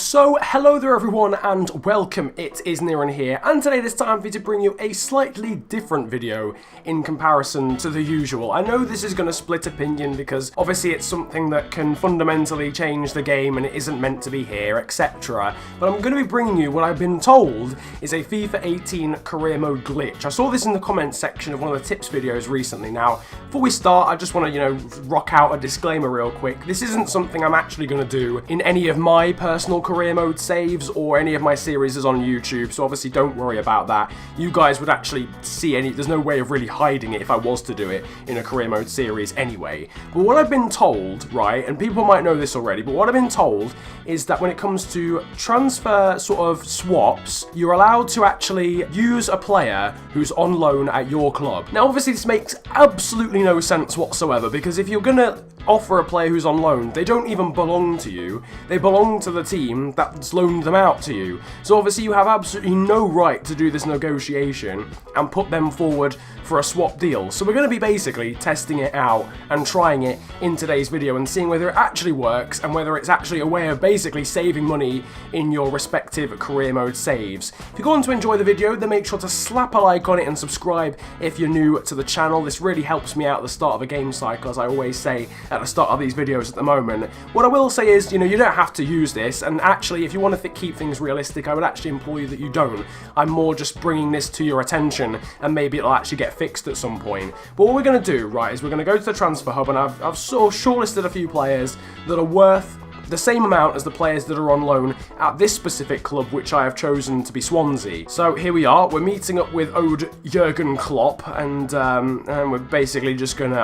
So, hello there everyone and welcome, it is Niran here, and today it is time for me to bring you a slightly different video in comparison to the usual. I know this is going to split opinion because obviously it's something that can fundamentally change the game and it isn't meant to be here, etc. But I'm going to be bringing you what I've been told is a FIFA 18 career mode glitch. I saw this in the comments section of one of the tips videos recently. Now, before we start, I just want to, rock out a disclaimer real quick. This isn't something I'm actually going to do in any of my personal career mode saves or any of my series on YouTube, so obviously don't worry about that. You guys would actually see there's no way of really hiding it if I was to do it in a career mode series anyway. But what I've been told, right, and people might know this already, but what I've been told is that when it comes to transfer sort of swaps, you're allowed to actually use a player who's on loan at your club. Now obviously this makes absolutely no sense whatsoever, because if you're gonna offer a player who's on loan, they don't even belong to you, they belong to the team that's loaned them out to you. So obviously you have absolutely no right to do this negotiation and put them forward for a swap deal. So we're going to be basically testing it out and trying it in today's video and seeing whether it actually works and whether it's actually a way of basically saving money in your respective career mode saves. If you're going to enjoy the video, then make sure to slap a like on it and subscribe if you're new to the channel. This really helps me out at the start of a game cycle, as I always say at the start of these videos at the moment. What I will say is, you don't have to use this, and actually if you want to keep things realistic, I would actually implore you that you don't. I'm more just bringing this to your attention and maybe it'll actually get fixed at some point. But what we're going to do, right, is we're going to go to the transfer hub, and I've sort of shortlisted a few players that are worth the same amount as the players that are on loan at this specific club, which I have chosen to be Swansea. So here we are, we're meeting up with Ode Jurgen Klopp, and we're basically just gonna,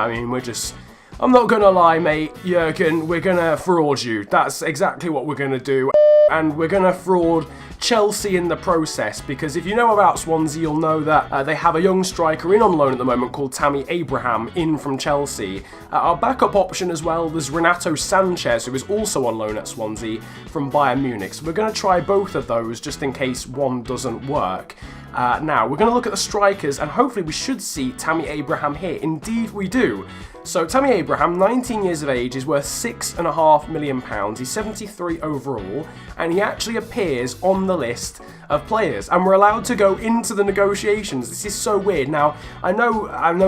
I'm not gonna lie, mate, Jurgen, we're gonna fraud you. That's exactly what we're gonna do. And we're gonna fraud Chelsea in the process, because if you know about Swansea, you'll know that they have a young striker in on loan at the moment called Tammy Abraham in from Chelsea. Our backup option as well, there's Renato Sanchez, who is also on loan at Swansea from Bayern Munich. So we're going to try both of those just in case one doesn't work. Now, we're going to look at the strikers, and hopefully we should see Tammy Abraham here. Indeed we do. So Tammy Abraham, 19 years of age, is worth £6.5 million. He's 73 overall, and he actually appears on the list of players, and we're allowed to go into the negotiations. This is so weird. Now, I know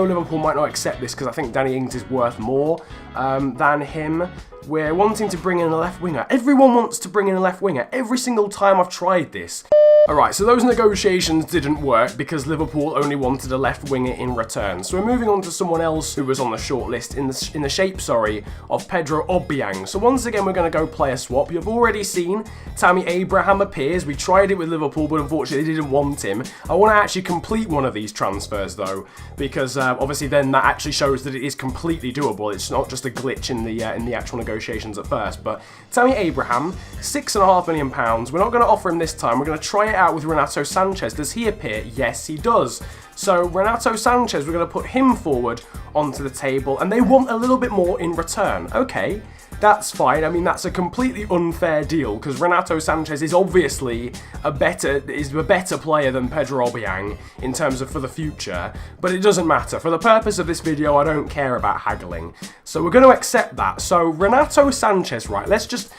Liverpool might not accept this because I think Danny Ings is worth more than him. We're wanting to bring in a left winger. Everyone wants to bring in a left winger. Every single time I've tried this. Alright, so those negotiations didn't work because Liverpool only wanted a left winger in return. So we're moving on to someone else who was on the shortlist in the shape, of Pedro Obiang. So once again, we're going to go player swap. You've already seen Tammy Abraham appears. We tried it with Liverpool, but unfortunately they didn't want him. I want to actually complete one of these transfers though, because obviously then that actually shows that it is completely doable. It's not just a glitch in the actual negotiations at first. But Tammy Abraham, £6.5 million. We're not going to offer him this time. We're going to try it out with Renato Sanchez. Does he appear? Yes, he does. So Renato Sanchez, we're going to put him forward onto the table, and they want a little bit more in return. Okay, that's fine. That's a completely unfair deal because Renato Sanchez is obviously a better player than Pedro Obiang in terms of for the future, but it doesn't matter. For the purpose of this video, I don't care about haggling. So we're going to accept that. So Renato Sanchez, right, let's just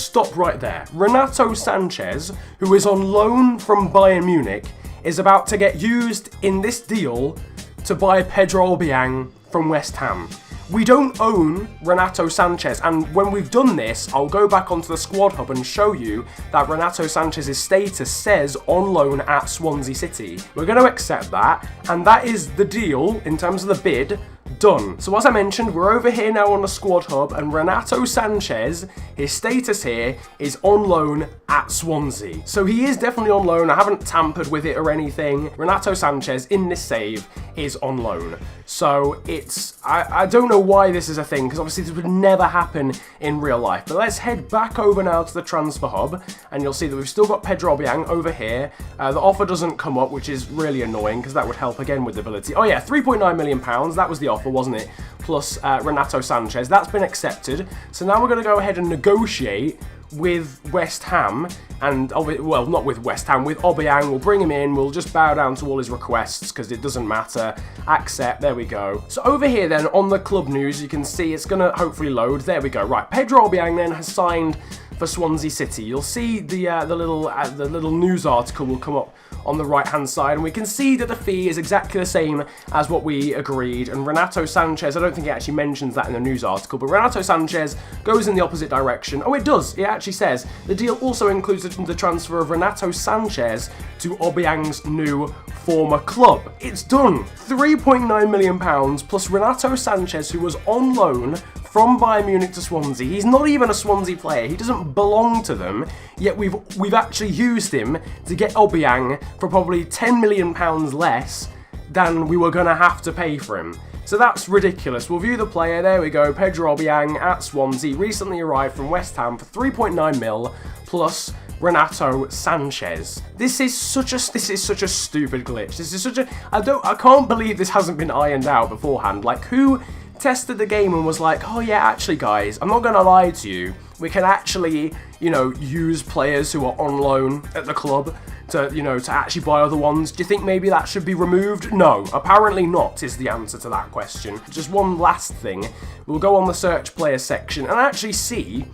stop right there. Renato Sanchez, who is on loan from Bayern Munich, is about to get used in this deal to buy Pedro Obiang from West Ham. We don't own Renato Sanchez, and when we've done this, I'll go back onto the squad hub and show you that Renato Sanchez's status says on loan at Swansea City. We're going to accept that, and that is the deal in terms of the bid. Done. So as I mentioned, we're over here now on the squad hub, and Renato Sanchez, his status here is on loan at Swansea. So he is definitely on loan. I haven't tampered with it or anything. Renato Sanchez in this save is on loan. So it's, I don't know why this is a thing, because obviously this would never happen in real life. But let's head back over now to the transfer hub, and you'll see that we've still got Pedro Obiang over here. The offer doesn't come up, which is really annoying, because that would help again with the ability. Oh yeah, £3.9 million, that was the offer, wasn't it? Plus Renato Sanchez, that's been accepted. So now we're going to go ahead and negotiate with West Ham, and well, not with West Ham, with Obiang. We'll bring him in, we'll just bow down to all his requests because it doesn't matter. Accept, there we go. So over here then on the club news, you can see it's going to hopefully load. There we go. Right, Pedro Obiang then has signed for Swansea City. You'll see the little news article will come up on the right-hand side, and we can see that the fee is exactly the same as what we agreed. And Renato Sanchez, I don't think it actually mentions that in the news article, but Renato Sanchez goes in the opposite direction. Oh, it does. It actually says the deal also includes the transfer of Renato Sanchez to Obiang's new former club. It's done. £3.9 million plus Renato Sanchez, who was on loan from Bayern Munich to Swansea. He's not even a Swansea player. He doesn't belong to them, yet we've actually used him to get Obiang for probably £10 million less than we were going to have to pay for him. So that's ridiculous. We'll view the player. There we go. Pedro Obiang at Swansea, recently arrived from West Ham for 3.9 mil plus Renato Sanchez. This is such a stupid glitch. This is such a I can't believe this hasn't been ironed out beforehand. Like, who tested the game and was like, oh yeah, actually guys, I'm not gonna lie to you, we can actually, use players who are on loan at the club to actually buy other ones. Do you think maybe that should be removed? No, apparently not is the answer to that question. Just one last thing, we'll go on the search player section and actually see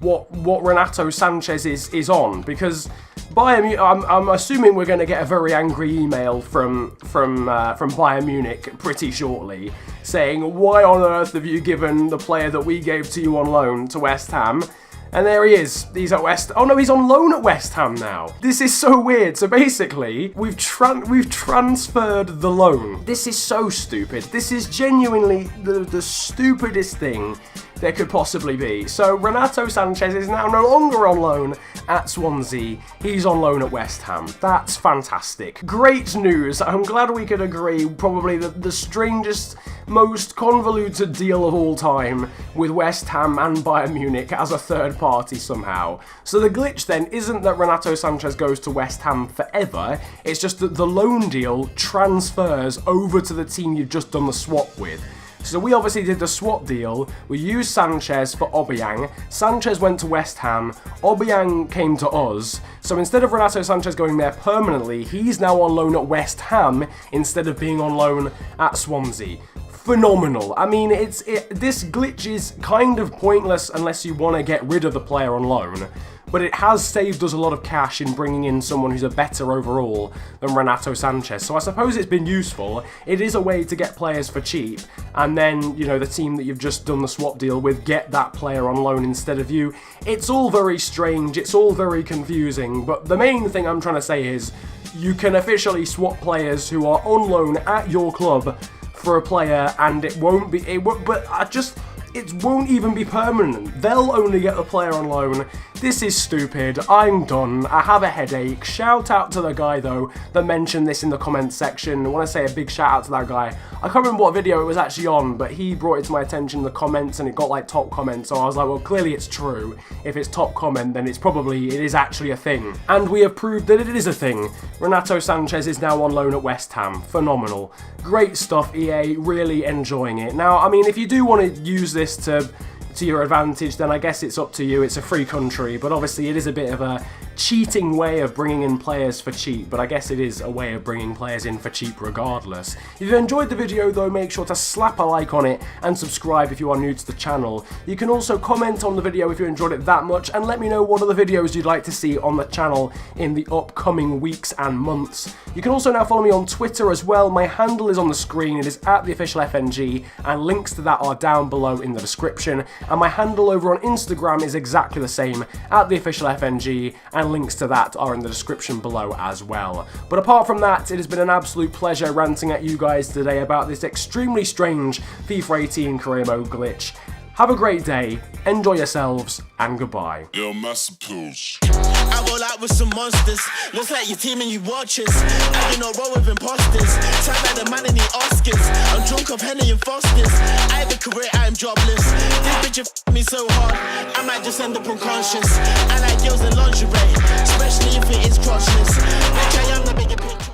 what Renato Sanchez is on, because I'm assuming we're going to get a very angry email from Bayern Munich pretty shortly, saying, why on earth have you given the player that we gave to you on loan to West Ham? And there he is. He's at oh no, he's on loan at West Ham now. This is so weird. So basically, we've transferred the loan. This is so stupid. This is genuinely the stupidest thing there could possibly be. So Renato Sanchez is now no longer on loan at Swansea. He's on loan at West Ham. That's fantastic. Great news. I'm glad we could agree probably the strangest, most convoluted deal of all time with West Ham and Bayern Munich as a third party somehow. So the glitch then isn't that Renato Sanchez goes to West Ham forever, it's just that the loan deal transfers over to the team you've just done the swap with. So we obviously did the swap deal, we used Sanchez for Obiang, Sanchez went to West Ham, Obiang came to us, so instead of Renato Sanchez going there permanently, he's now on loan at West Ham instead of being on loan at Swansea. Phenomenal. I mean, this glitch is kind of pointless unless you want to get rid of the player on loan, but it has saved us a lot of cash in bringing in someone who's a better overall than Renato Sanchez. So I suppose it's been useful. It is a way to get players for cheap, and then, the team that you've just done the swap deal with get that player on loan instead of you. It's all very strange, it's all very confusing, but the main thing I'm trying to say is you can officially swap players who are on loan at your club for a player, and it won't even be permanent. They'll only get the player on loan. This is stupid. I'm done. I have a headache. Shout out to the guy, though, that mentioned this in the comments section. I want to say a big shout out to that guy. I can't remember what video it was actually on, but he brought it to my attention in the comments, and it got like top comments. So I was like, well, clearly it's true. If it's top comment, then it is actually a thing. And we have proved that it is a thing. Renato Sanchez is now on loan at West Ham. Phenomenal. Great stuff, EA. Really enjoying it. Now, I mean, if you do want to use this to your advantage, then I guess it's up to you. It's a free country, but obviously it is a bit of a cheating way of bringing in players for cheap, but I guess it is a way of bringing players in for cheap regardless. If you enjoyed the video though, make sure to slap a like on it and subscribe if you are new to the channel. You can also comment on the video if you enjoyed it that much, and let me know what other videos you'd like to see on the channel in the upcoming weeks and months. You can also now follow me on Twitter as well. My handle is on the screen. It is @theofficialfng, and links to that are down below in the description. And my handle over on Instagram is exactly the same, @theofficialfng, and links to that are in the description below as well. But apart from that, it has been an absolute pleasure ranting at you guys today about this extremely strange FIFA 18 career mode glitch. Have a great day, enjoy yourselves, and goodbye. Yo, Massappeals. I roll out with some monsters. Looks like your team and you watchers. I do not roll with imposters. Sound like the man in the Oscars. I'm drunk of Henny and Fosters. I have a career, I am jobless. This bitch f me so hard, I might just end up unconscious. I like girls in lingerie, especially if it is crotchless. Bitch, I am the bigger picture.